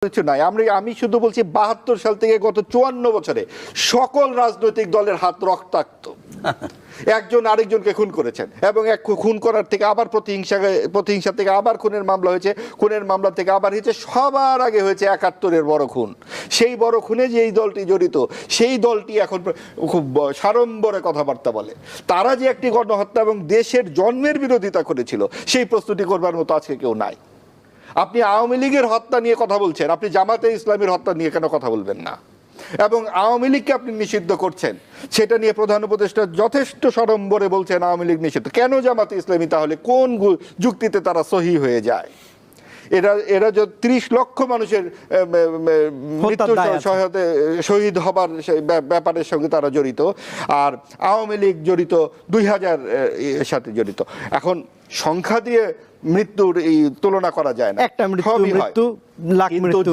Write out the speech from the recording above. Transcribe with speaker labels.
Speaker 1: কিছু নাই। আমি শুধু বলছি 72 সাল থেকে গত 54 বছরে সকল রাজনৈতিক দলের হাত রক্তাক্ত। একজন আরেকজনকে খুন করেছেন এবং এক খুন করার থেকে আবার প্রতিহিংসা থেকে আবার খুনের মামলা হয়েছে, খুনের মামলা থেকে আবার হয়েছে, সবার আগে হয়েছে 71-এর বড় খুন। সেই বড় খুনে যে এই দলটি জড়িত, সেই দলটি এখন খুব সাড়ম্বরে কথাবার্তা বলে। তারা যে একটি গণহত্যা এবং দেশের জন্মের বিরোধিতা করেছিল, সেই প্রস্তুতি করবার মতো আজকে কেউ নাই। আপনি আওয়ামী লীগের হত্যা নিয়ে কথা বলছেন, আপনি জামাতে ইসলামীর হত্যা নিয়ে কেন কথা বলবেন না? এবং আওয়ামী লীগকে আপনি নিষিদ্ধ করছেন, সেটা নিয়ে প্রধান উপদেষ্টা যথেষ্ট সড়ম্বরে বলছেন আওয়ামী লীগ নিষিদ্ধ। কেন জামাতে ইসলামী তাহলে কোন যুক্তিতে তারা সহি হয়ে যায়? এরা যে 30 লক্ষ মানুষের শহীদ হবার ব্যাপারের সঙ্গে তারা জড়িত, আর আওয়ামী লীগ জড়িত 2000 এর সাথে জড়িত। এখন সংখ্যা দিয়ে মৃত্যুর এই তুলনা করা যায় না,
Speaker 2: একটা মৃত্যু লাখ মৃত্যু।